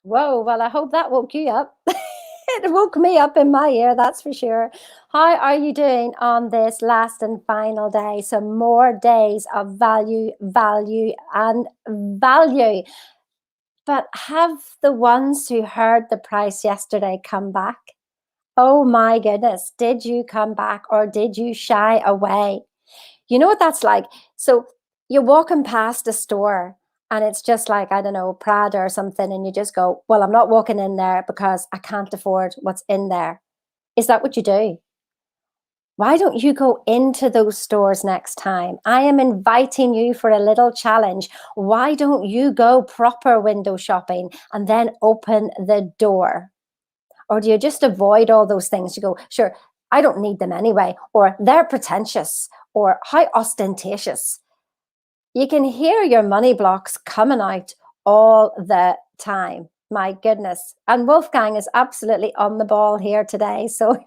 Whoa, well, I hope that woke you up. It woke me up in my ear, that's for sure. How are you doing on this last and final day? Some more days of value, value, and value. But have the ones who heard the price yesterday come back? Oh my goodness, did you come back or did you shy away? You know what that's like? So you're walking past a store and it's just like, I don't know, Prada or something, and you just go, well, I'm not walking in there because I can't afford what's in there. Is that what you do? Why don't you go into those stores next time? I am inviting you for a little challenge. Why don't you go proper window shopping and then open the door? Or do you just avoid all those things? You go, sure, I don't need them anyway, or they're pretentious, or how ostentatious. You can hear your money blocks coming out all the time. My goodness. And Wolfgang is absolutely on the ball here today. So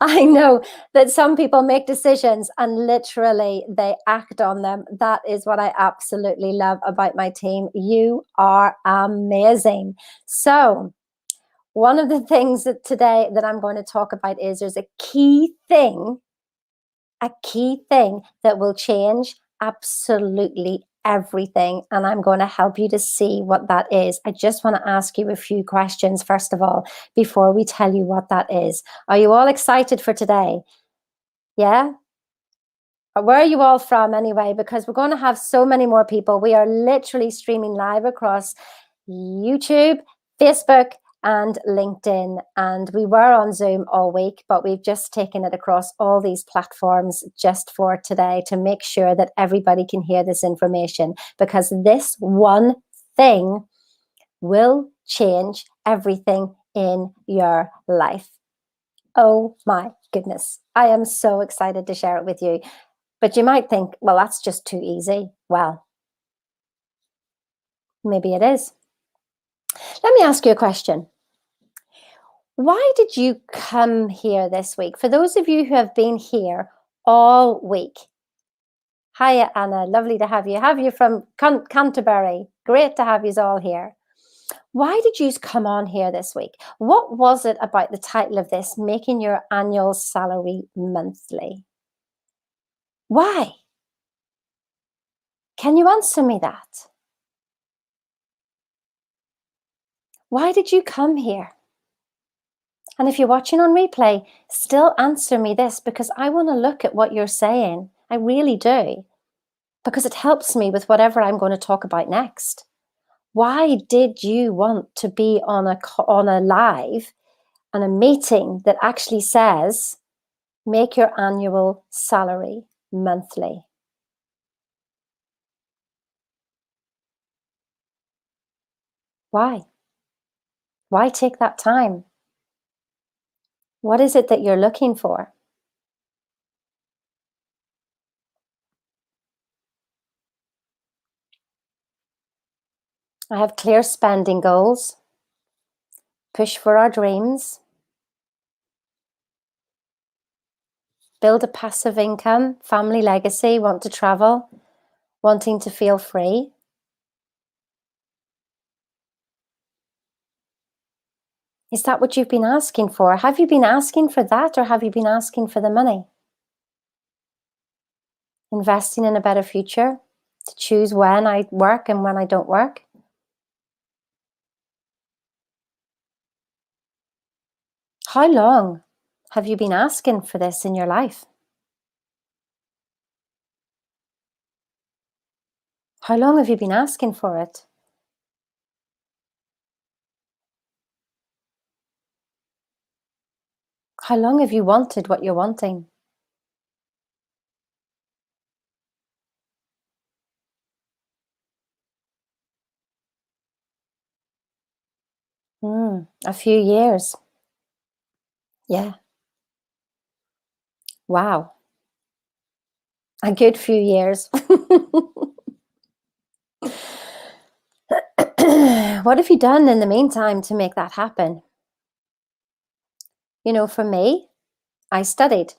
I know that some people make decisions and literally they act on them. That is what I absolutely love about my team. You are amazing. So, one of the things that today that I'm going to talk about is there's a key thing that will change absolutely everything. And I'm going to help you to see what that is. I just want to ask you a few questions, first of all, before we tell you what that is. Are you all excited for today? Yeah? Where are you all from anyway? Because we're going to have so many more people. We are literally streaming live across YouTube, Facebook, and LinkedIn. And we were on Zoom all week, but we've just taken it across all these platforms just for today to make sure that everybody can hear this information, because this one thing will change everything in your life. Oh my goodness. I am so excited to share it with you. But you might think, well, that's just too easy. Well, maybe it is. Let me ask you a question. Why did you come here this week? For those of you who have been here all week. Hiya, Anna. Lovely to have you. Have you from Canterbury? Great to have you all here. Why did you come on here this week? What was it about the title of this, making your annual salary monthly? Why? Can you answer me that? Why did you come here? And if you're watching on replay, still answer me this, because I want to look at what you're saying. I really do, because it helps me with whatever I'm going to talk about next. Why did you want to be on a live and a meeting that actually says, make your annual salary monthly? Why? Why take that time? What is it that you're looking for? I have clear spending goals, push for our dreams, build a passive income, family legacy, want to travel, wanting to feel free. Is that what you've been asking for? Have you been asking for that, or have you been asking for the money? Investing in a better future, to choose when I work and when I don't work. How long have you been asking for this in your life? How long have you been asking for it? How long have you wanted what you're wanting? A few years. Yeah. Wow. A good few years. What have you done in the meantime to make that happen? You know, for me, I studied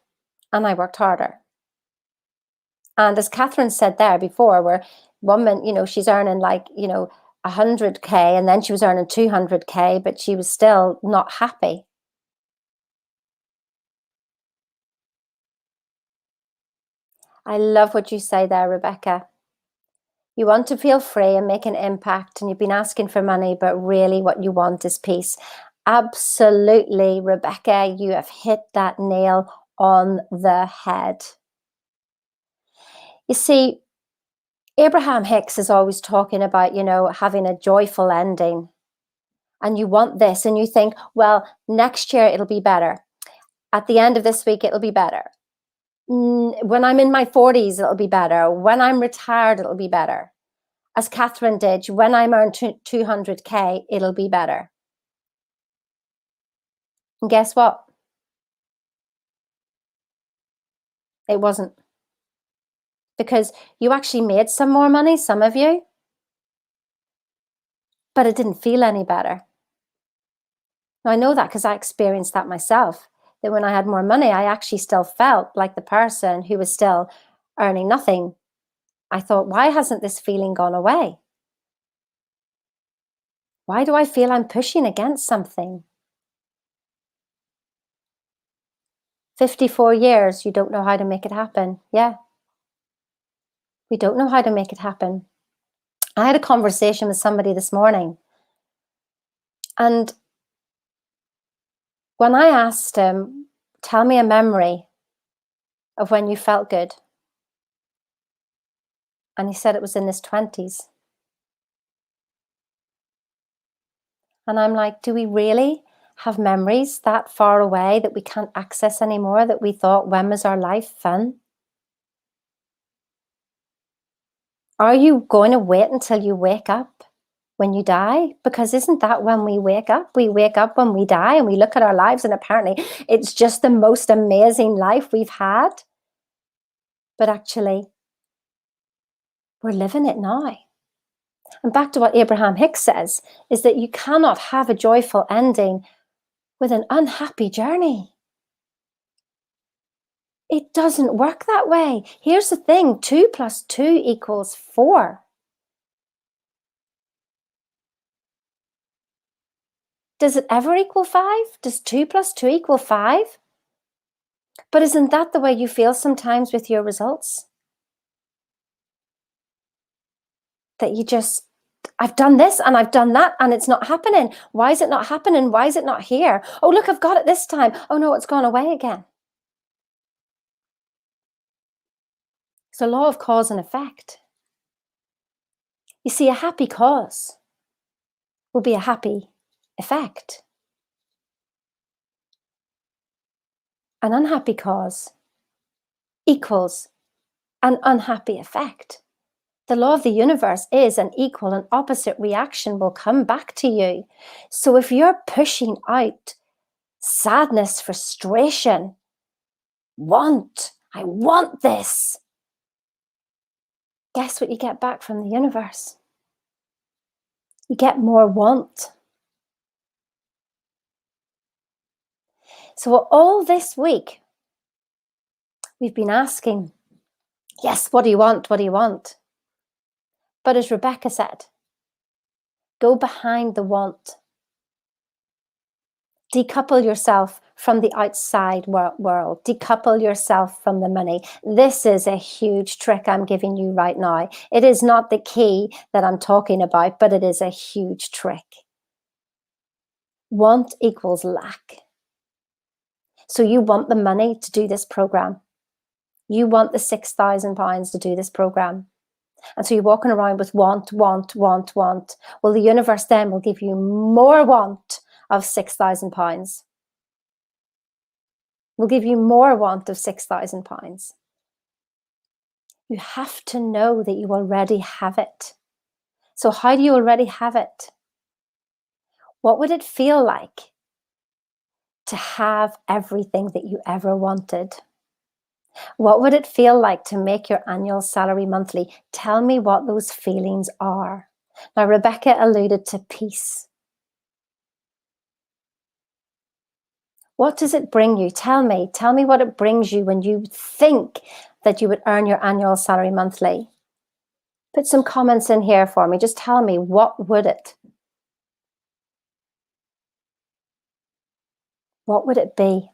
and I worked harder. And as Catherine said there before, where woman, she's earning like, 100K and then she was earning 200K, but she was still not happy. I love what you say there, Rebecca. You want to feel free and make an impact, and you've been asking for money, but really what you want is peace. Absolutely, Rebecca, you have hit that nail on the head. You see, Abraham Hicks is always talking about, having a joyful ending. And you want this, and you think, well, next year it'll be better. At the end of this week, it'll be better. When I'm in my 40s, it'll be better. When I'm retired, it'll be better. As Catherine did, when I'm earned 200K, it'll be better. And guess what? It wasn't. Because you actually made some more money, some of you, but it didn't feel any better. Now, I know that because I experienced that myself, that when I had more money, I actually still felt like the person who was still earning nothing. I thought, why hasn't this feeling gone away? Why do I feel I'm pushing against something? 54 years, you don't know how to make it happen. Yeah. We don't know how to make it happen. I had a conversation with somebody this morning, and when I asked him, tell me a memory of when you felt good, and he said it was in his 20s. And I'm like, do we really have memories that far away that we can't access anymore, that we thought, when was our life fun? Are you going to wait until you wake up when you die? Because isn't that when we wake up? We wake up when we die, and we look at our lives, and apparently it's just the most amazing life we've had. But actually, we're living it now. And back to what Abraham Hicks says, is that you cannot have a joyful ending with an unhappy journey. It doesn't work that way. Here's the thing, 2 + 2 = 4. Does it ever equal 5? Does 2 + 2 = 5? But isn't that the way you feel sometimes with your results? That you just, I've done this and I've done that and it's not happening. Why is it not happening? Why is it not here? Oh, look, I've got it this time. Oh no, it's gone away again. It's a law of cause and effect. You see, a happy cause will be a happy effect. An unhappy cause equals an unhappy effect. The law of the universe is an equal and opposite reaction will come back to you. So if you're pushing out sadness, frustration, I want this, guess what you get back from the universe? You get more want. So all this week, we've been asking, yes, what do you want? What do you want? But as Rebecca said, go behind the want. Decouple yourself from the outside world. Decouple yourself from the money. This is a huge trick I'm giving you right now. It is not the key that I'm talking about, but it is a huge trick. Want equals lack. So you want the money to do this program. You want the £6,000 to do this program. And so you're walking around with want. Well, the universe then will give you more want of £6,000. We'll give you more want of £6,000. You have to know that you already have it. So how do you already have it? What would it feel like to have everything that you ever wanted? What would it feel like to make your annual salary monthly? Tell me what those feelings are. Now, Rebecca alluded to peace. What does it bring you? Tell me what it brings you when you think that you would earn your annual salary monthly. Put some comments in here for me. Just tell me, what would it be?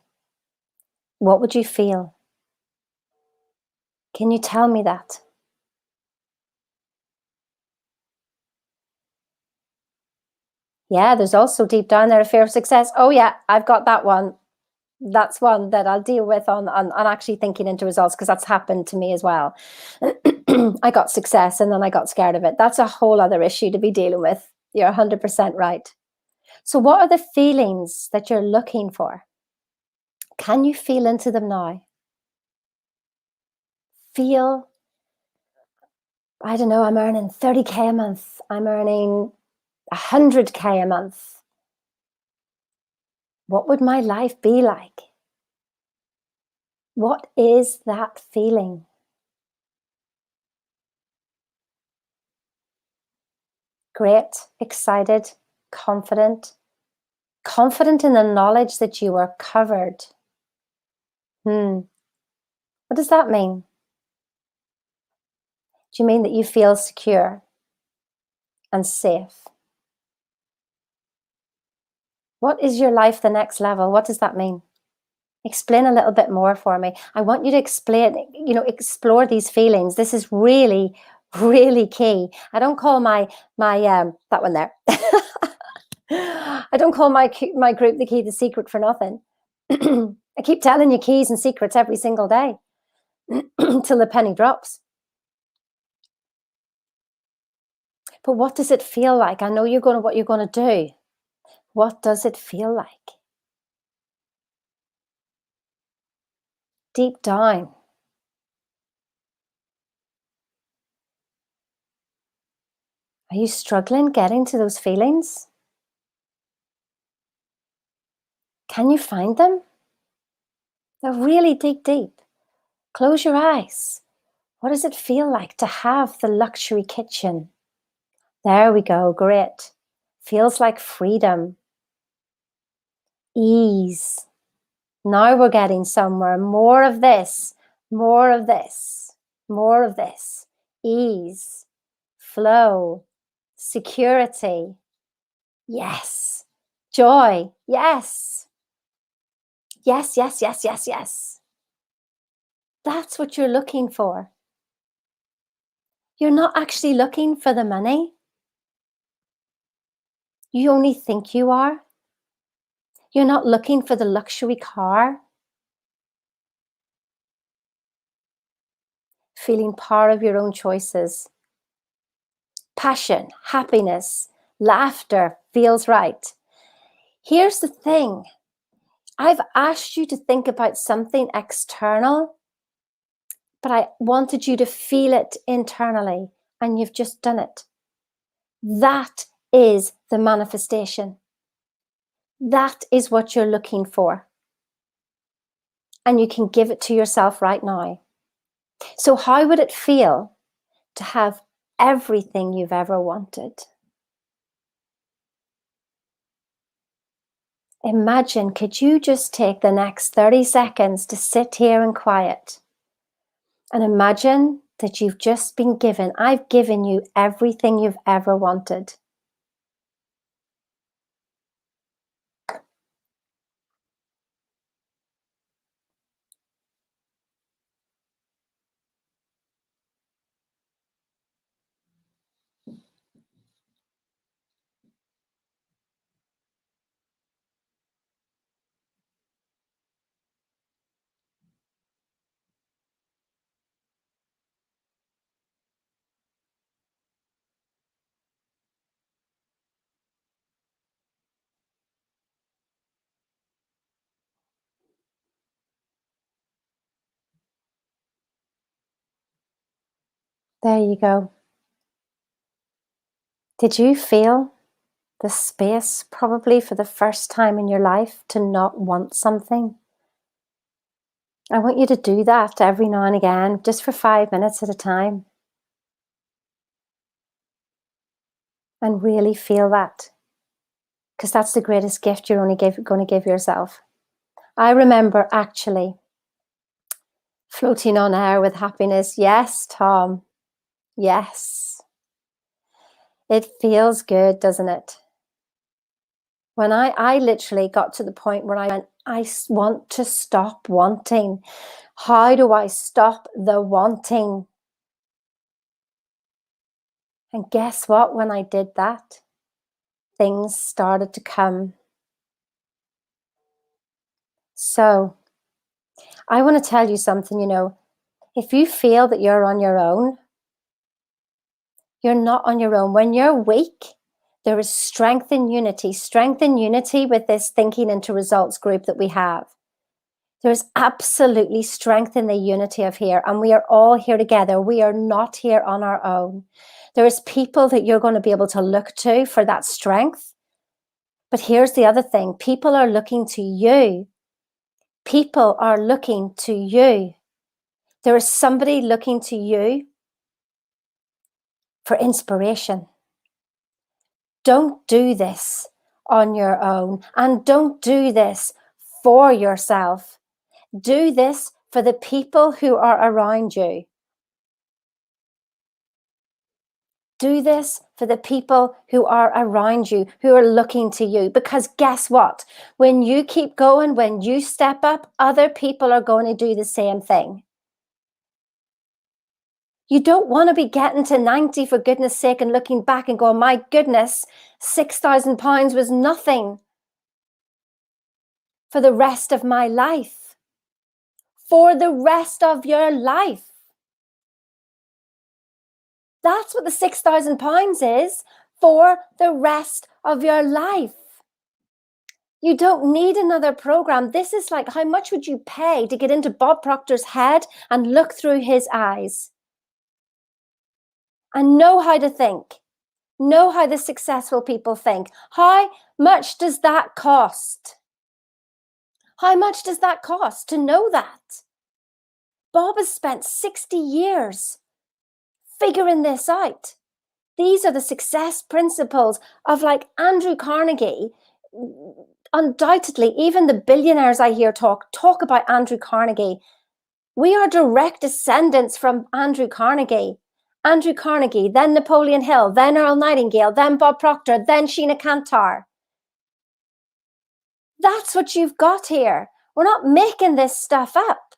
What would you feel? Can you tell me that? Yeah, there's also deep down there a fear of success. Oh yeah, I've got that one. That's one that I'll deal with on actually thinking into results, because that's happened to me as well. I got success and then I got scared of it. That's a whole other issue to be dealing with. You're 100% right. So what are the feelings that you're looking for? Can you feel into them now? Feel, I don't know, I'm earning 30K a month. I'm earning 100K a month. What would my life be like? What is that feeling? Great, excited, confident in the knowledge that you are covered. What does that mean? Do you mean that you feel secure and safe? What is your life the next level? What does that mean? Explain a little bit more for me. I want you to explore these feelings. This is really, really key. I don't call my that one there. I don't call my group The Key to Secret for nothing. I keep telling you keys and secrets every single day till the penny drops. But what does it feel like? I know what you're going to do. What does it feel like? Deep down. Are you struggling getting to those feelings? Can you find them? They're really deep. Close your eyes. What does it feel like to have the luxury kitchen? There we go, great. Feels like freedom. Ease. Now we're getting somewhere. More of this, more of this, more of this. Ease, flow, security. Yes. Joy. Yes. Yes, yes, yes, yes, yes. That's what you're looking for. You're not actually looking for the money. You only think you are. You're not looking for the luxury car. Feeling part of your own choices. Passion, happiness, laughter feels right. Here's the thing. I've asked you to think about something external, but I wanted you to feel it internally, and you've just done it. That is the manifestation. That is what you're looking for. And you can give it to yourself right now. So how would it feel to have everything you've ever wanted? Imagine, could you just take the next 30 seconds to sit here in quiet and imagine that you've just been given, I've given you everything you've ever wanted. There you go. Did you feel the space, probably for the first time in your life, to not want something? I want you to do that every now and again, just for 5 minutes at a time. And really feel that. Because that's the greatest gift you're only going to give yourself. I remember actually floating on air with happiness. Yes, Tom. Yes. It feels good, doesn't it? When I literally got to the point where I went, want to stop wanting. How do I stop the wanting? And guess what? When I did that, things started to come. So I want to tell you something, if you feel that you're on your own, you're not on your own. When you're weak, there is strength in unity with this Thinking into Results group that we have. There's absolutely strength in the unity of here, and we are all here together. We are not here on our own. There is people that you're going to be able to look to for that strength. But here's the other thing. People are looking to you. People are looking to you. There is somebody looking to you for inspiration. Don't do this on your own, and don't do this for yourself. Do this for the people who are around you. Do this for the people who are around you, who are looking to you. Because guess what? When you keep going, when you step up, other people are going to do the same thing. You don't want to be getting to 90 for goodness sake and looking back and going, my goodness, £6,000 was nothing for the rest of my life. For the rest of your life. That's what the £6,000 is, for the rest of your life. You don't need another program. This is like, how much would you pay to get into Bob Proctor's head and look through his eyes and know how to think, know how the successful people think? How much does that cost? How much does that cost to know that? Bob has spent 60 years figuring this out. These are the success principles of like Andrew Carnegie. Undoubtedly, even the billionaires I hear talk about Andrew Carnegie. We are direct descendants from Andrew Carnegie. Andrew Carnegie, then Napoleon Hill, then Earl Nightingale, then Bob Proctor, then Sheena Kantar. That's what you've got here. We're not making this stuff up.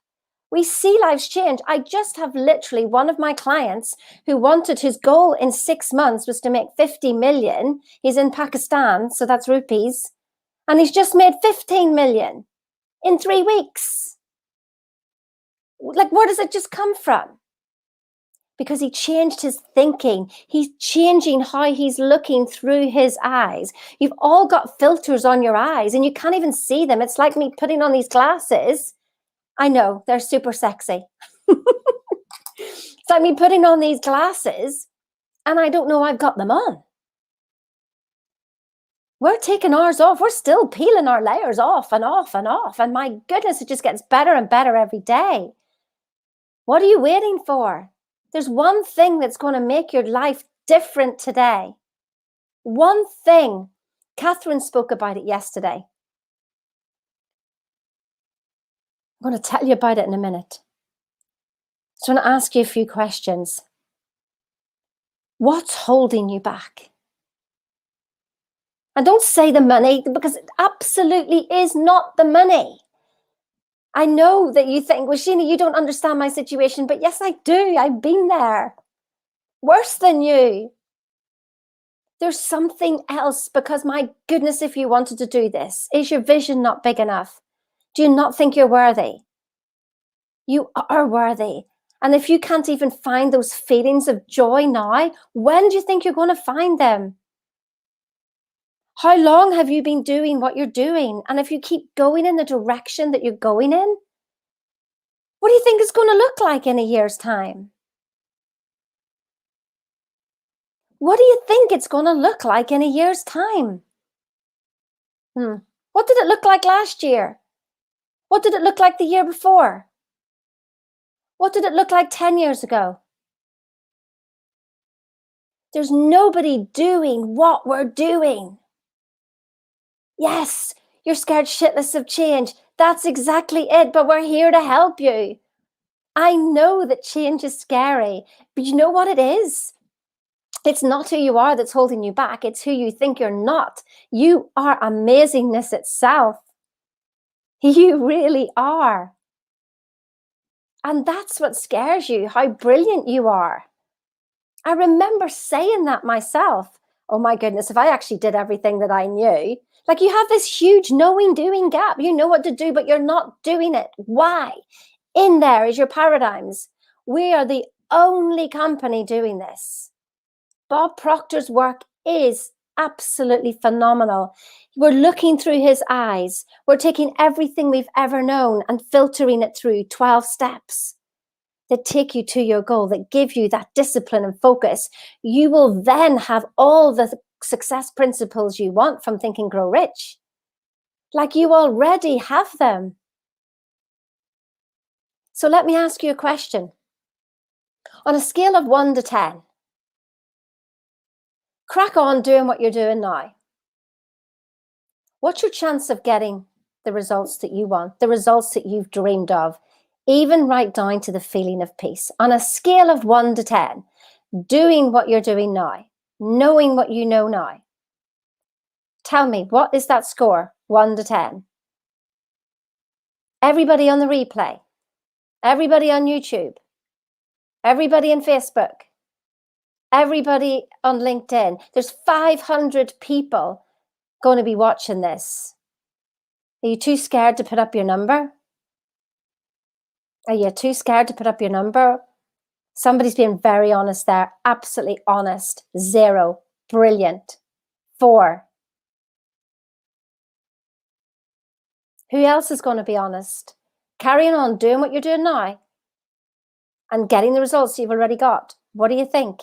We see lives change. I just have literally one of my clients who wanted, his goal in 6 months was to make 50 million. He's in Pakistan, so that's rupees. And he's just made 15 million in 3 weeks. Like, where does it just come from? Because he changed his thinking. He's changing how he's looking through his eyes. You've all got filters on your eyes and you can't even see them. It's like me putting on these glasses. I know, they're super sexy. It's like me putting on these glasses and I don't know I've got them on. We're taking ours off. We're still peeling our layers off and off and off. And my goodness, it just gets better and better every day. What are you waiting for? There's one thing that's going to make your life different today. One thing. Catherine spoke about it yesterday. I'm going to tell you about it in a minute. So I'm going to ask you a few questions. What's holding you back? And don't say the money, because it absolutely is not the money. I know that you think, well, Sheena, you don't understand my situation, but yes, I do. I've been there. Worse than you. There's something else, because my goodness, if you wanted to do this, is your vision not big enough? Do you not think you're worthy? You are worthy. And if you can't even find those feelings of joy now, when do you think you're going to find them? How long have you been doing what you're doing? And if you keep going in the direction that you're going in, what do you think it's going to look like in a year's time? What do you think it's going to look like in a year's time? What did it look like last year? What did it look like the year before? What did it look like 10 years ago? There's nobody doing what we're doing. Yes, you're scared shitless of change. That's exactly it, but we're here to help you. I know that change is scary, but you know what it is? It's not who you are that's holding you back. It's who you think you're not. You are amazingness itself. You really are. And that's what scares you, how brilliant you are. I remember saying that myself. Oh my goodness, if I actually did everything that I knew, like you have this huge knowing doing gap. You know what to do, but you're not doing it. Why? In there is your paradigms. We are the only company doing this. Bob Proctor's work is absolutely phenomenal. We're looking through his eyes. We're taking everything we've ever known and filtering it through 12 steps that take you to your goal, that give you that discipline and focus. You will then have all the success principles you want from Think and Grow Rich. Like you already have them. So let me ask you a question. On a scale of 1 to 10, crack on doing what you're doing now. What's your chance of getting the results that you want, the results that you've dreamed of, even right down to the feeling of peace? On a scale of 1 to 10, doing what you're doing now, knowing what you know now. Tell me, what is that score, 1 to 10? Everybody on the replay, everybody on YouTube, everybody on Facebook, everybody on LinkedIn. There's 500 people going to be watching this. Are you too scared to put up your number? Are you too scared to put up your number? Somebody's being very honest there. Absolutely honest. 0. Brilliant. 4. Who else is going to be honest? Carrying on doing what you're doing now and getting the results you've already got. What do you think?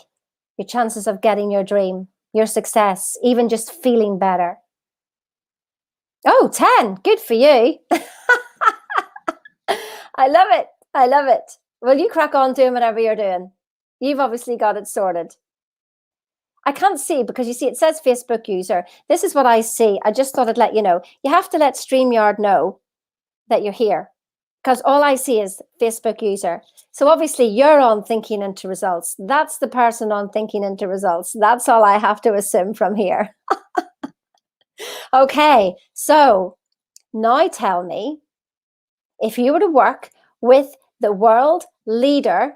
Your chances of getting your dream, your success, even just feeling better. Oh, 10. Good for you. I love it. I love it. Well, you crack on doing whatever you're doing. You've obviously got it sorted. I can't see because you see it says Facebook user. This is what I see. I just thought I'd let you know. You have to let StreamYard know that you're here because all I see is Facebook user. So obviously you're on Thinking into Results. That's the person on Thinking into Results. That's all I have to assume from here. Okay, so now tell me, if you were to work with the world leader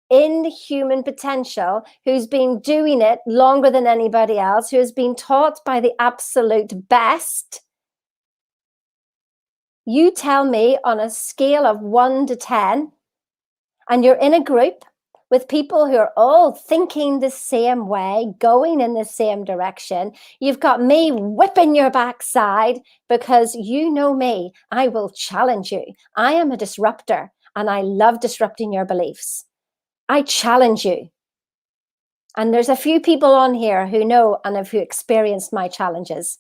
in human potential, who's been doing it longer than anybody else, who has been taught by the absolute best, you tell me on a scale of 1 to 10, and you're in a group with people who are all thinking the same way, going in the same direction. You've got me whipping your backside because you know me. I will challenge you. I am a disruptor and I love disrupting your beliefs. I challenge you. And there's a few people on here who know and have experienced my challenges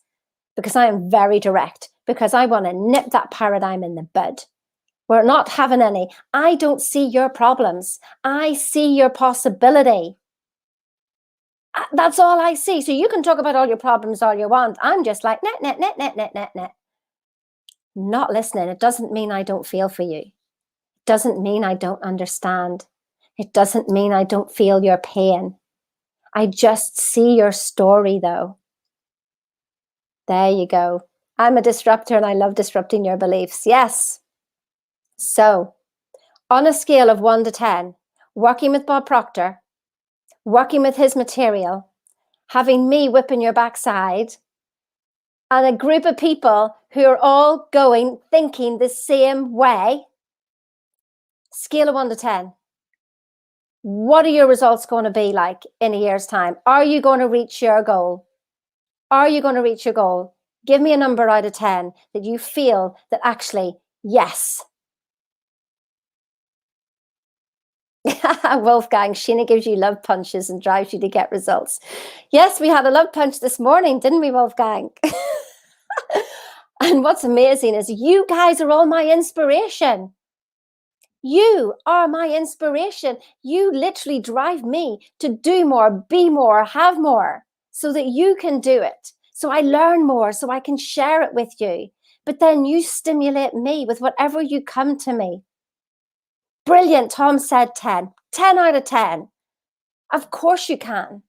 because I am very direct, because I want to nip that paradigm in the bud. We're not having any. I don't see your problems. I see your possibility. That's all I see. So you can talk about all your problems all you want. I'm just like, net, net, net, net, net, net, net. Not listening. It doesn't mean I don't feel for you. It doesn't mean I don't understand. It doesn't mean I don't feel your pain. I just see your story though. There you go. I'm a disruptor and I love disrupting your beliefs. Yes. So on a scale of 1 to 10, working with Bob Proctor, working with his material, having me whipping your backside, and a group of people who are all going, thinking the same way, scale of 1 to 10. What are your results going to be like in a year's time? Are you going to reach your goal? Are you going to reach your goal? Give me a number out of 10 that you feel that actually, yes. Wolfgang, Sheena gives you love punches and drives you to get results. Yes, we had a love punch this morning, didn't we, Wolfgang? And what's amazing is you guys are all my inspiration. You are my inspiration. You literally drive me to do more, be more, have more, so that you can do it. So I learn more, so I can share it with you. But then you stimulate me with whatever you come to me. Brilliant. Tom said 10. 10 out of 10. Of course you can.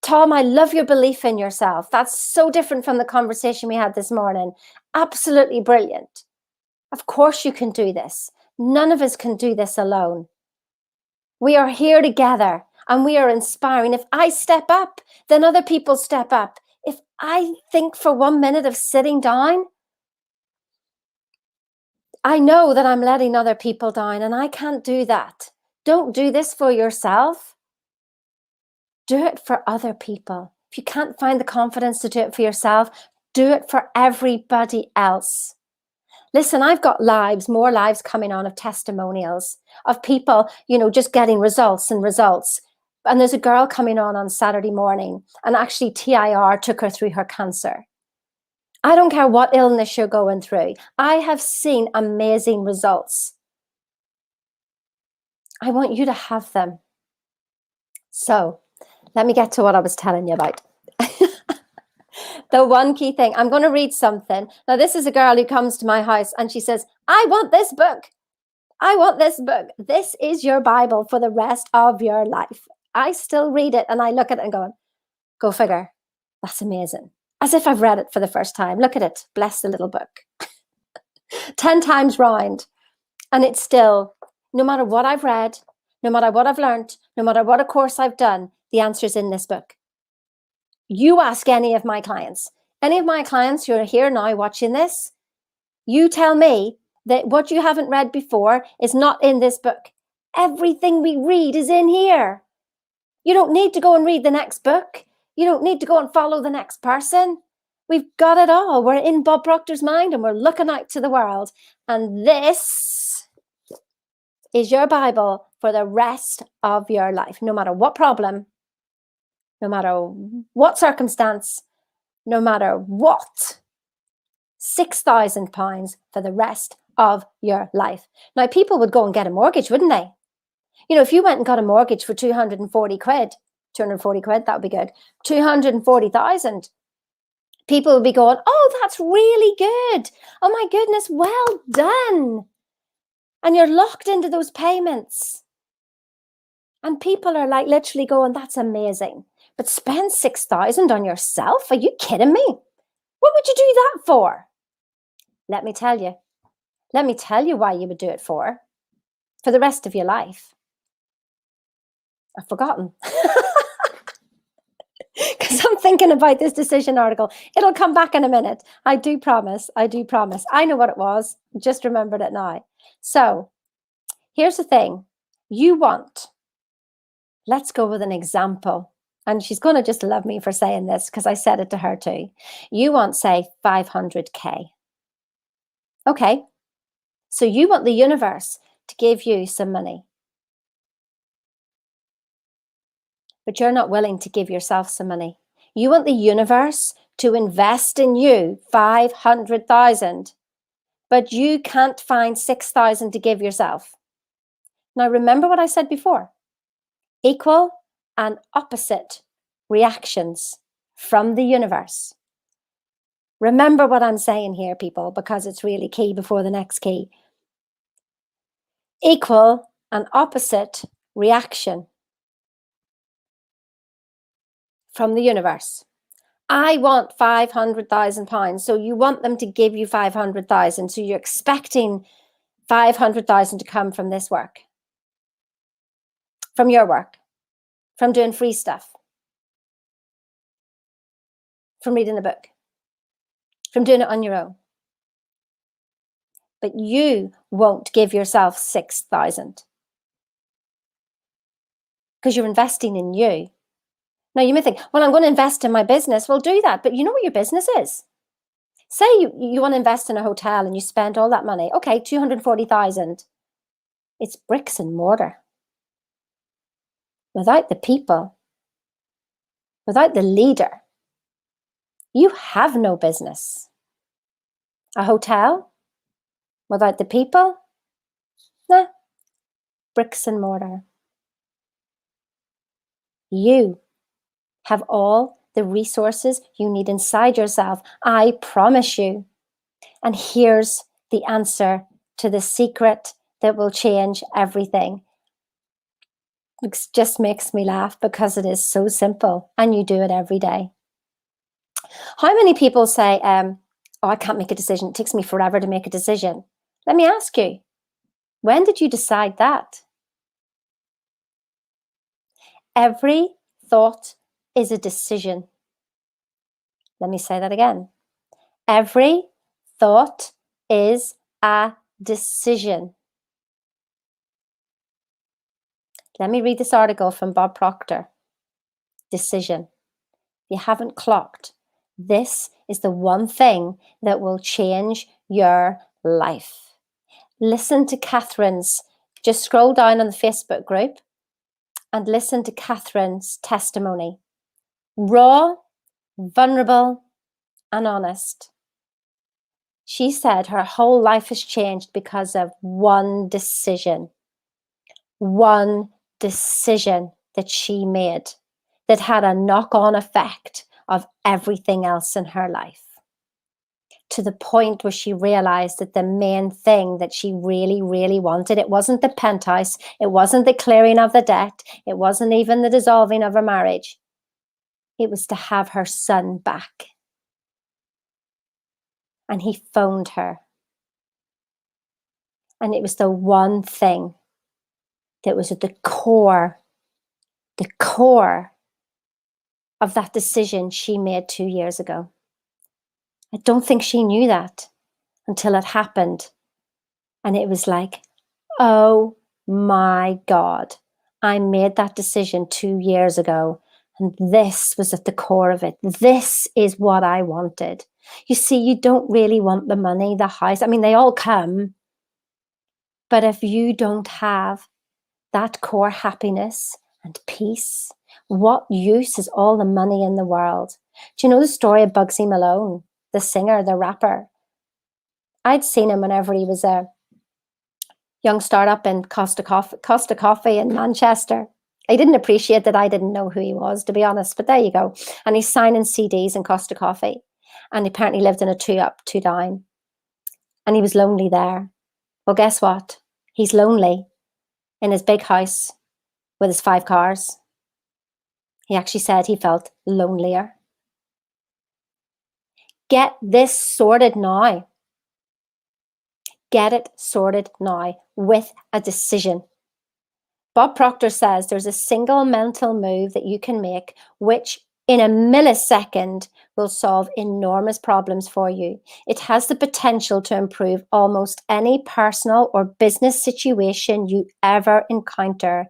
Tom, I love your belief in yourself. That's so different from the conversation we had this morning. Absolutely brilliant. Of course you can do this. None of us can do this alone. We are here together and we are inspiring. If I step up, then other people step up. If I think for 1 minute of sitting down, I know that I'm letting other people down, and I can't do that. Don't do this for yourself. Do it for other people. If you can't find the confidence to do it for yourself, do it for everybody else. Listen, I've got more lives coming on of testimonials of people, just getting results and results. And there's a girl coming on Saturday morning, and actually TIR took her through her cancer. I don't care what illness you're going through. I have seen amazing results. I want you to have them. So let me get to what I was telling you about. The one key thing, I'm going to read something. Now, this is a girl who comes to my house and she says, I want this book. I want this book. This is your Bible for the rest of your life. I still read it and I look at it and go figure. That's amazing. As if I've read it for the first time. Look at it. Bless the little book. 10 times round. And it's still, no matter what I've read, no matter what I've learned, no matter what a course I've done, the answer's in this book. You ask any of my clients who are here now watching this, you tell me that what you haven't read before is not in this book. Everything we read is in here. You don't need to go and read the next book. You don't need to go and follow the next person. We've got it all. We're in Bob Proctor's mind and we're looking out to the world. And this is your Bible for the rest of your life, no matter what problem, no matter what circumstance, no matter what. £6,000 for the rest of your life. Now, people would go and get a mortgage, wouldn't they? If you went and got a mortgage for 240 quid, that would be good. 240,000. People would be going, oh, that's really good. Oh my goodness, well done. And you're locked into those payments. And people are like literally going, that's amazing. But spend 6,000 on yourself? Are you kidding me? What would you do that for? Let me tell you. Let me tell you why you would do it for the rest of your life. I've forgotten. Because I'm thinking about this decision article. It'll come back in a minute. I do promise. I know what it was. Just remembered it now. So here's the thing. Let's go with an example. And she's going to just love me for saying this because I said it to her too. You want, say, 500K. Okay. So you want the universe to give you some money. But you're not willing to give yourself some money. You want the universe to invest in you 500,000, but you can't find 6,000 to give yourself. Now, remember what I said before. Equal and opposite reactions from the universe. Remember what I'm saying here, people, because it's really key before the next key. Equal and opposite reaction from the universe. I want £500,000. So you want them to give you 500,000. So you're expecting 500,000 to come from this work, from your work, from doing free stuff, from reading a book, from doing it on your own. But you won't give yourself 6,000 because you're investing in you. Now, you may think, well, I'm going to invest in my business. Well, do that. But you know what your business is? Say you want to invest in a hotel and you spend all that money. Okay, 240,000. It's bricks and mortar. Without the people, without the leader, you have no business. A hotel, without the people, nah, bricks and mortar. You have all the resources you need inside yourself. I promise you. And here's the answer to the secret that will change everything. It just makes me laugh because it is so simple and you do it every day. How many people say, oh, I can't make a decision. It takes me forever to make a decision. Let me ask you, when did you decide that? Every thought is a decision. Let me say that again. Every thought is a decision. Let me read this article from Bob Proctor. Decision. If you haven't clocked, this is the one thing that will change your life. Listen to Catherine's, just scroll down on the Facebook group and listen to Catherine's testimony. Raw, vulnerable, and honest. She said her whole life has changed because of one decision. One decision that she made that had a knock-on effect of everything else in her life. To the point where she realized that the main thing that she really, really wanted, it wasn't the penthouse, it wasn't the clearing of the debt, it wasn't even the dissolving of her marriage. It was to have her son back. And he phoned her. And it was the one thing that was at the core of that decision she made 2 years ago. I don't think she knew that until it happened. And it was like, oh my God, I made that decision 2 years ago. And this was at the core of it. This is what I wanted. You see, you don't really want the money, the house. I mean, they all come. But if you don't have that core happiness and peace, what use is all the money in the world? Do you know the story of Bugsy Malone, the singer, the rapper? I'd seen him whenever he was a young startup in Costa Coffee in Manchester. I didn't appreciate that I didn't know who he was, to be honest, but there you go. And he's signing CDs in Costa Coffee. And he apparently lived in a 2-up, 2-down. And he was lonely there. Well, guess what? He's lonely in his big house with his 5 cars. He actually said he felt lonelier. Get this sorted now. Get it sorted now with a decision. Bob Proctor says there's a single mental move that you can make, which in a millisecond will solve enormous problems for you. It has the potential to improve almost any personal or business situation you ever encounter,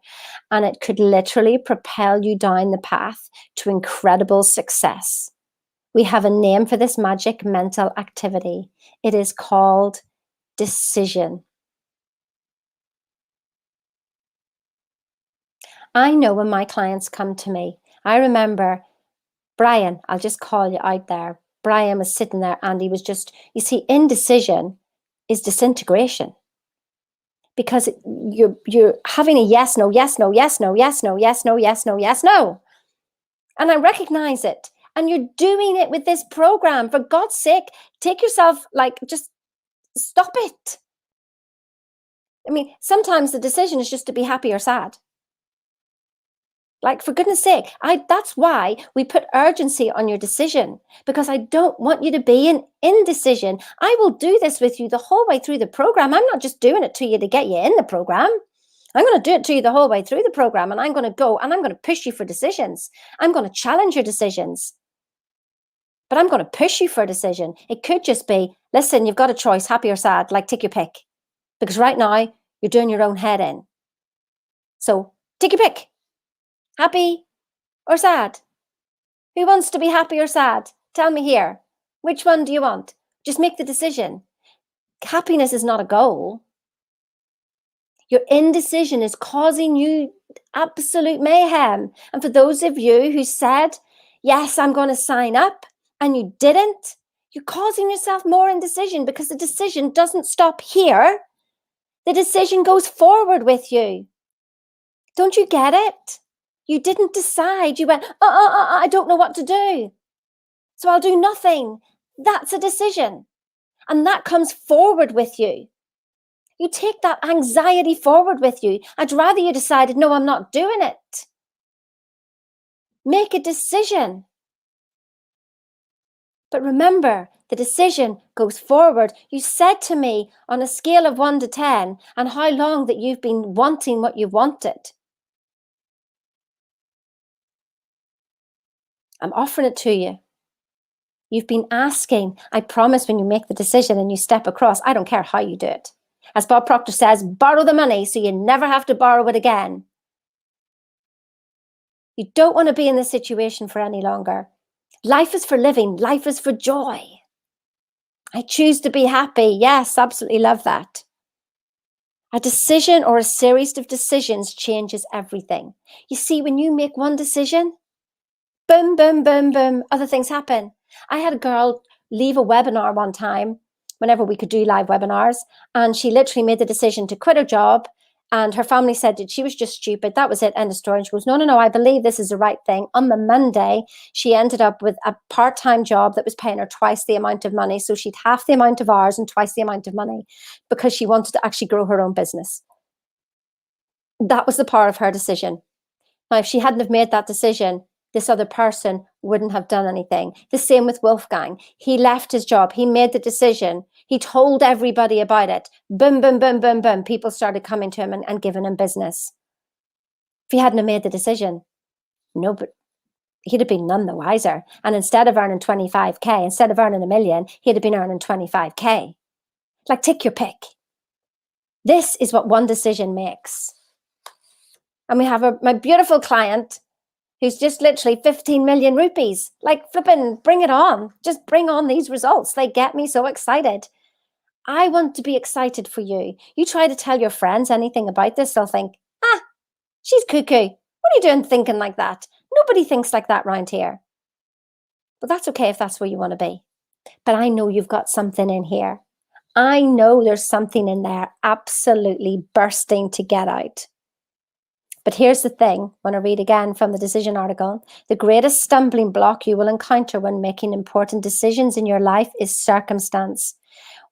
and it could literally propel you down the path to incredible success. We have a name for this magic mental activity. It is called decision. I know when my clients come to me, I remember Brian, I'll just call you out there. Brian was sitting there and he was just, you see, indecision is disintegration. Because you're having a yes, no, yes, no, yes, no, yes, no, yes, no, yes, no, yes, no. And I recognize it. And you're doing it with this program. For God's sake, take yourself, just stop it. I mean, sometimes the decision is just to be happy or sad. For goodness sake, that's why we put urgency on your decision, because I don't want you to be in indecision. I will do this with you the whole way through the program. I'm not just doing it to you to get you in the program. I'm going to do it to you the whole way through the program, and I'm going to go and I'm going to push you for decisions. I'm going to challenge your decisions, but I'm going to push you for a decision. It could just be, listen, you've got a choice, happy or sad, take your pick, because right now you're doing your own head in. So take your pick. Happy or sad? Who wants to be happy or sad? Tell me here. Which one do you want? Just make the decision. Happiness is not a goal. Your indecision is causing you absolute mayhem. And for those of you who said, yes, I'm going to sign up, and you didn't, you're causing yourself more indecision, because the decision doesn't stop here. The decision goes forward with you. Don't you get it? You didn't decide. You went, I don't know what to do, so I'll do nothing. That's a decision. And that comes forward with you. You take that anxiety forward with you. I'd rather you decided, no, I'm not doing it. Make a decision. But remember, the decision goes forward. You said to me on a scale of 1 to 10 and how long that you've been wanting what you wanted. I'm offering it to you. You've been asking. I promise when you make the decision and you step across, I don't care how you do it. As Bob Proctor says, borrow the money so you never have to borrow it again. You don't want to be in this situation for any longer. Life is for living. Life is for joy. I choose to be happy. Yes, absolutely love that. A decision or a series of decisions changes everything. You see, when you make one decision, boom, boom, boom, boom, other things happen. I had a girl leave a webinar one time, whenever we could do live webinars, and she literally made the decision to quit her job. And her family said that she was just stupid. That was it, end of story. And she goes, no, no, no, I believe this is the right thing. On the Monday, she ended up with a part-time job that was paying her twice the amount of money. So she'd half the amount of hours and twice the amount of money because she wanted to actually grow her own business. That was the power of her decision. Now, if she hadn't have made that decision, this other person wouldn't have done anything. The same with Wolfgang. He left his job. He made the decision. He told everybody about it. Boom, boom, boom, boom, boom. People started coming to him and giving him business. If he hadn't have made the decision, no, but he'd have been none the wiser. And instead of earning 25K, instead of earning $1 million, he'd have been earning 25K. Like, take your pick. This is what one decision makes. And we have my beautiful client who's just literally 15 million rupees. Like, flipping, bring it on. Just bring on these results. They get me so excited. I want to be excited for you. You try to tell your friends anything about this, they'll think, she's cuckoo. What are you doing thinking like that? Nobody thinks like that around here. But that's okay if that's where you want to be. But I know you've got something in here. I know there's something in there absolutely bursting to get out. But here's the thing, when I read again from the decision article, the greatest stumbling block you will encounter when making important decisions in your life is circumstance.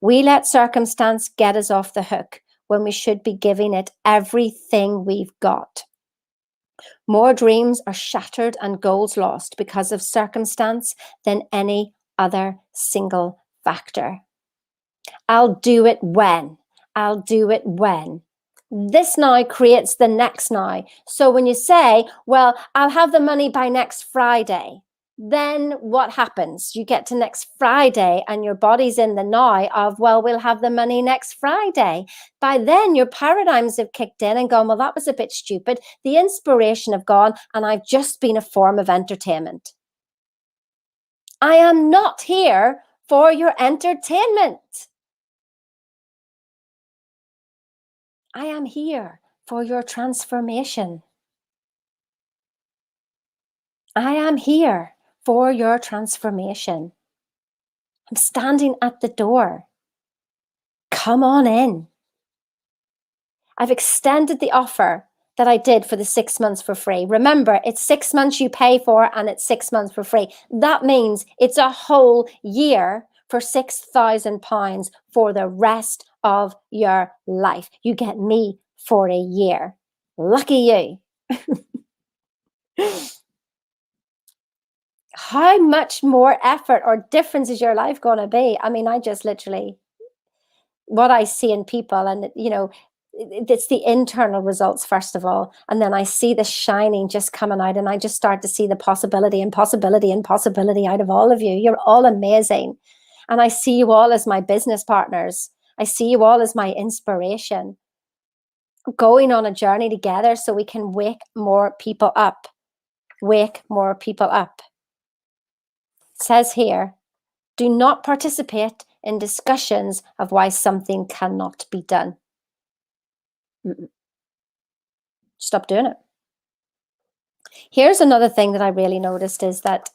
We let circumstance get us off the hook when we should be giving it everything we've got. More dreams are shattered and goals lost because of circumstance than any other single factor. I'll do it when. I'll do it when. This now creates the next now. So when you say, well, I'll have the money by next Friday, then what happens? You get to next Friday and your body's in the now of, well, we'll have the money next Friday. By then, your paradigms have kicked in and gone, well, that was a bit stupid. The inspiration have gone, and I've just been a form of entertainment. I am not here for your entertainment. I am here for your transformation. I am here for your transformation. I'm standing at the door. Come on in. I've extended the offer that I did for the 6 months for free. Remember, it's 6 months you pay for and it's 6 months for free. That means it's a whole year for £6,000 for the rest of your life. You get me for a year. Lucky you. How much more effort or difference is your life going to be? I mean, I just literally, what I see in people, and it's the internal results first of all, and then I see the shining just coming out, and I just start to see the possibility and possibility and possibility out of all of you. You're all amazing, and I see you all as my business partners. I see you all as my inspiration, going on a journey together so we can wake more people up. Wake more people up. It says here, do not participate in discussions of why something cannot be done. Stop doing it. Here's another thing that I really noticed is that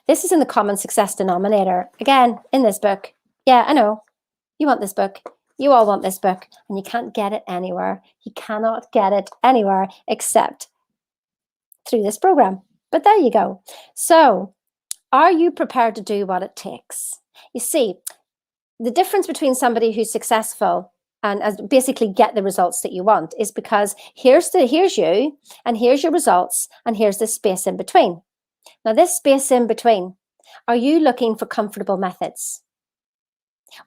this is in the common success denominator. Again, in this book. Yeah, I know. You want this book. You all want this book. And you can't get it anywhere. You cannot get it anywhere except through this program. But there you go. So, are you prepared to do what it takes? You see, the difference between somebody who's successful and as basically get the results that you want, is because here's you, and here's your results, and here's the space in between. Now, this space in between, are you looking for comfortable methods?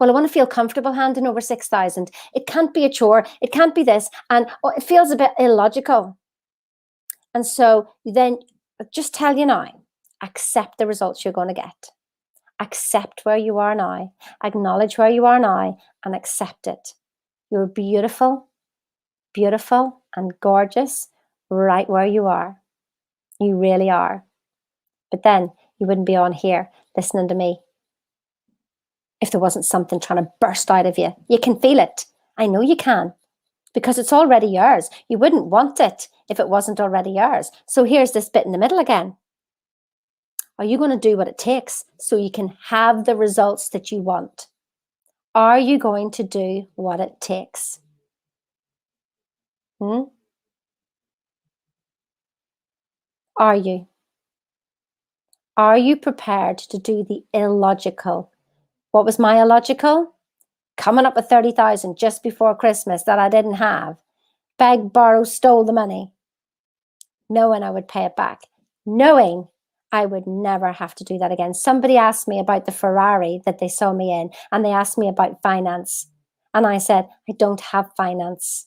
Well, I want to feel comfortable handing over 6,000. It can't be a chore. It can't be this. And it feels a bit illogical. And so then just tell you now, accept the results you're going to get. Accept where you are now. Acknowledge where you are now and accept it. You're beautiful, beautiful and gorgeous right where you are. You really are. But then you wouldn't be on here listening to me if there wasn't something trying to burst out of you. You can feel it. I know you can, because it's already yours. You wouldn't want it if it wasn't already yours. So here's this bit in the middle again. Are you going to do what it takes so you can have the results that you want? Are you going to do what it takes? Are you? Are you prepared to do the illogical? What was my illogical? Coming up with 30,000 just before Christmas that I didn't have. Beg, borrow, stole the money. Knowing I would pay it back. Knowing I would never have to do that again. Somebody asked me about the Ferrari that they saw me in, and they asked me about finance. And I said, I don't have finance.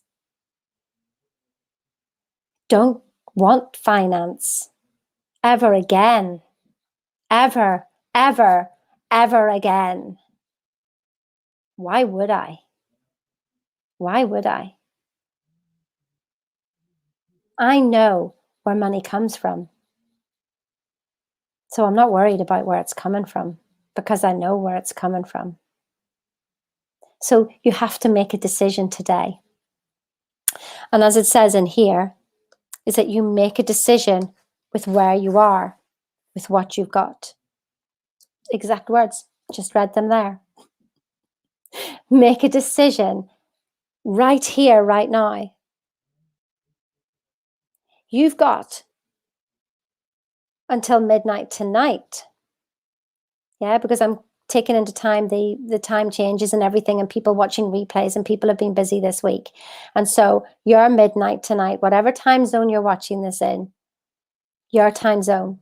Don't want finance ever again. Ever, ever, ever again. Why would I? Why would I? I know where money comes from. So I'm not worried about where it's coming from, because I know where it's coming from. So you have to make a decision today. And as it says in here, is that you make a decision with where you are, with what you've got. Exact words, just read them there. Make a decision right here, right now. You've got until midnight tonight. Yeah, because I'm taking into time the time changes and everything, and people watching replays, and people have been busy this week. And so your midnight tonight, whatever time zone you're watching this in, your time zone,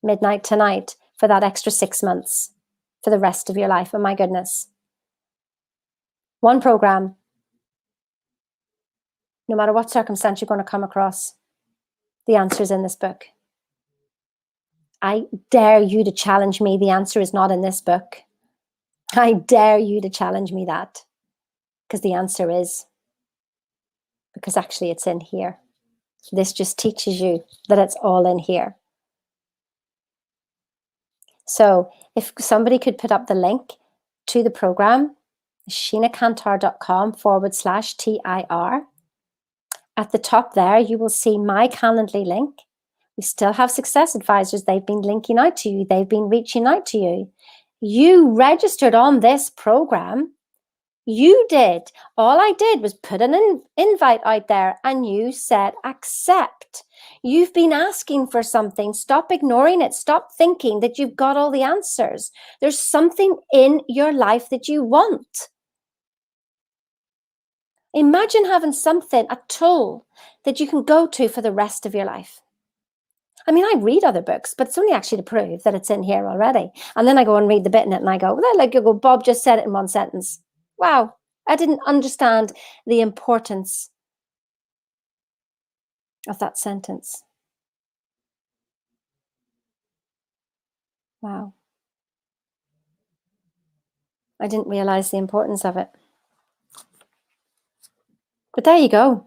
midnight tonight, for that extra 6 months, for the rest of your life. Oh my goodness. One program, no matter what circumstance you're going to come across, the answer is in this book. I dare you to challenge me. The answer is not in this book. I dare you to challenge me that, because the answer is, because actually it's in here. This just teaches you that it's all in here. So if somebody could put up the link to the program, sheenacantar.com/TIR. At the top there, you will see my Calendly link. We still have Success Advisors. They've been linking out to you. They've been reaching out to you. You registered on this program. You did. All I did was put an invite out there, and you said accept. You've been asking for something. Stop ignoring it. Stop thinking that you've got all the answers. There's something in your life that you want. Imagine having something, a tool that you can go to for the rest of your life. I mean, I read other books, but it's only actually to prove that it's in here already. And then I go and read the bit in it, and I go, well, like you go, Bob just said it in one sentence. Wow, I didn't understand the importance of that sentence. Wow. I didn't realize the importance of it. But there you go.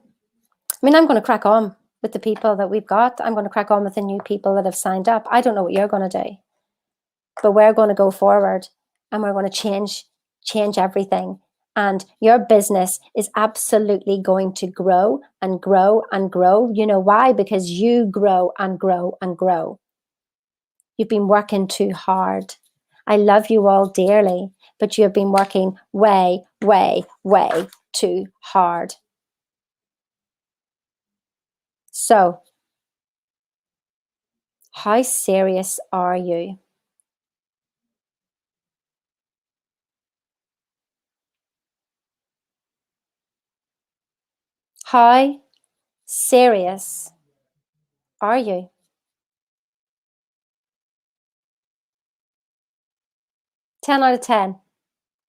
I mean, I'm going to crack on with the people that we've got. I'm going to crack on with the new people that have signed up. I don't know what you're going to do, but we're going to go forward, and we're going to change everything. And your business is absolutely going to grow and grow and grow. You know why? Because you grow and grow and grow. You've been working too hard. I love you all dearly, but you have been working way, way, way too hard. So, how serious are you? How serious are you? Ten out of 10.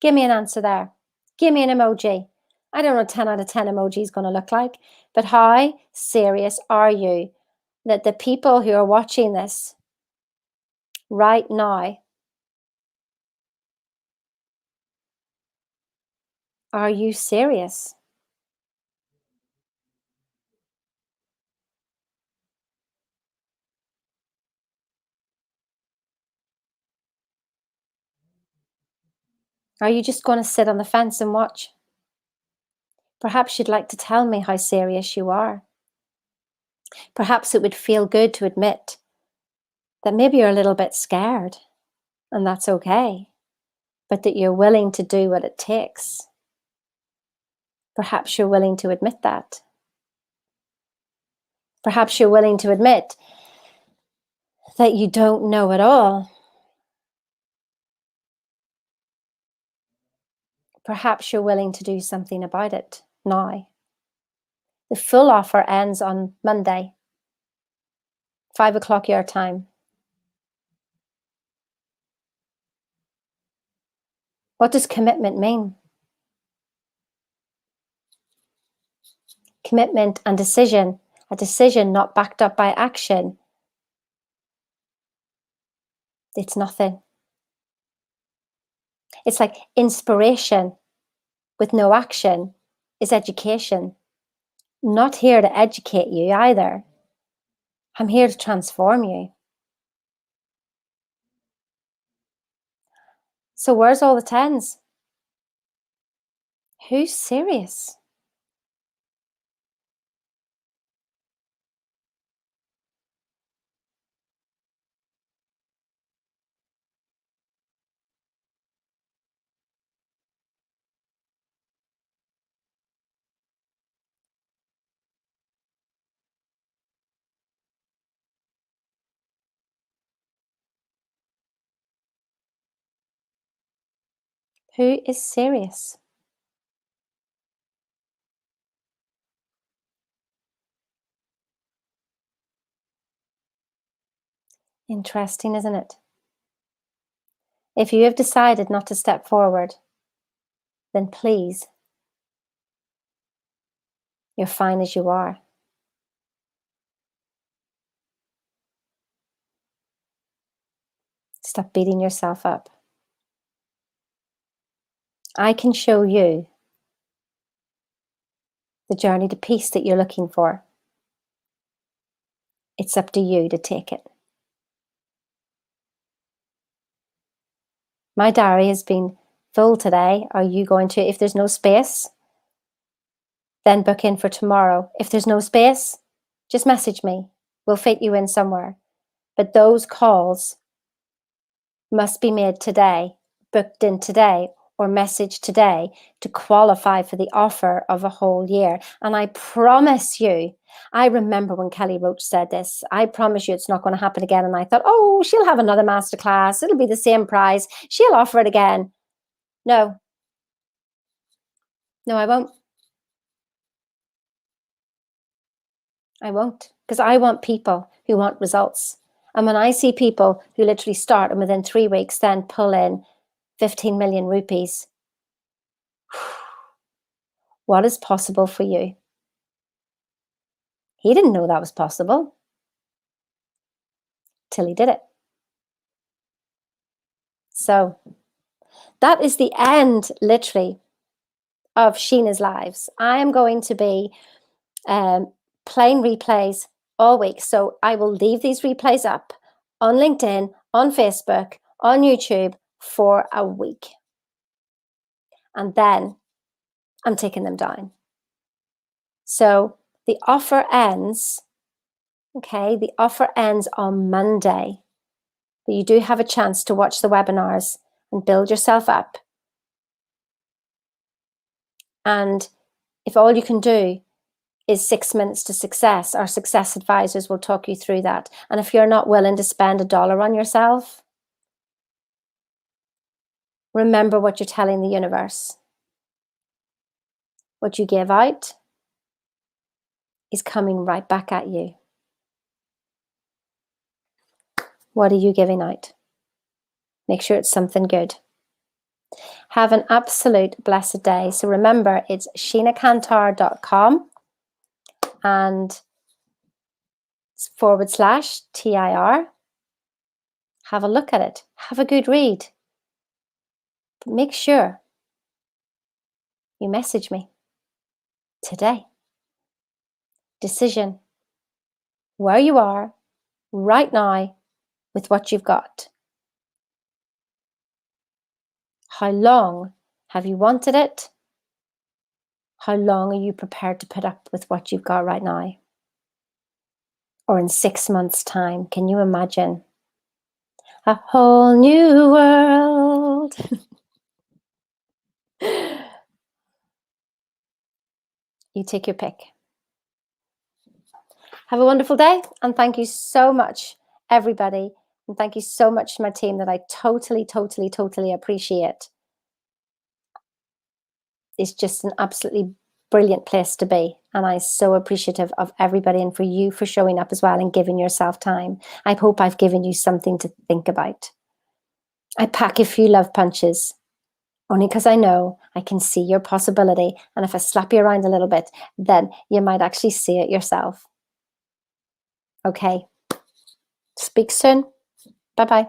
Give me an answer there. Give me an emoji. I don't know what 10 out of 10 emoji is going to look like, but how serious are you that the people who are watching this right now, are you serious? Are you just going to sit on the fence and watch? Perhaps you'd like to tell me how serious you are. Perhaps it would feel good to admit that maybe you're a little bit scared, and that's okay, but that you're willing to do what it takes. Perhaps you're willing to admit that. Perhaps you're willing to admit that you don't know it all. Perhaps you're willing to do something about it now. The full offer ends on Monday, 5 o'clock your time. What does commitment mean? Commitment and decision, a decision not backed up by action, it's nothing. It's like inspiration with no action is education. I'm not here to educate you either. I'm here to transform you. So where's all the tens? Who's serious? Who is serious? Interesting, isn't it? If you have decided not to step forward, then please, you're fine as you are. Stop beating yourself up. I can show you the journey to peace that you're looking for. It's up to you to take it. My diary has been full today. Are you going to, if there's no space, then book in for tomorrow. If there's no space, just message me. We'll fit you in somewhere. But those calls must be made today, booked in today, or messaged today to qualify for the offer of a whole year. And I promise you, I remember when Kelly Roach said this, I promise you it's not going to happen again. And I thought, oh, she'll have another masterclass. It'll be the same price. She'll offer it again. No, no, I won't. I won't, because I want people who want results. And when I see people who literally start and within 3 weeks then pull in 15 million rupees, what is possible for you? He didn't know that was possible till he did it. So that is the end, literally, of Sheena's lives. I am going to be playing replays all week. So I will leave these replays up on LinkedIn, on Facebook, on YouTube for a week. And then I'm taking them down. So the offer ends, okay, the offer ends on Monday. But you do have a chance to watch the webinars and build yourself up. And if all you can do is 6 minutes to success, our success advisors will talk you through that. And if you're not willing to spend $1 on yourself, remember what you're telling the universe. What you give out is coming right back at you. What are you giving out? Make sure it's something good. Have an absolute blessed day. So remember, it's sheenakantar.com and /TIR. Have a look at it. Have a good read. But make sure you message me today. Decision. Where you are right now with what you've got. How long have you wanted it? How long are you prepared to put up with what you've got right now? Or in 6 months' time, can you imagine a whole new world? You take your pick. Have a wonderful day, and thank you so much, everybody. And thank you so much to my team that I totally appreciate. It's just an absolutely brilliant place to be. And I'm so appreciative of everybody and for you for showing up as well and giving yourself time. I hope I've given you something to think about. I pack a few love punches only because I know I can see your possibility. And if I slap you around a little bit, then you might actually see it yourself. Okay. Speak soon. Bye-bye.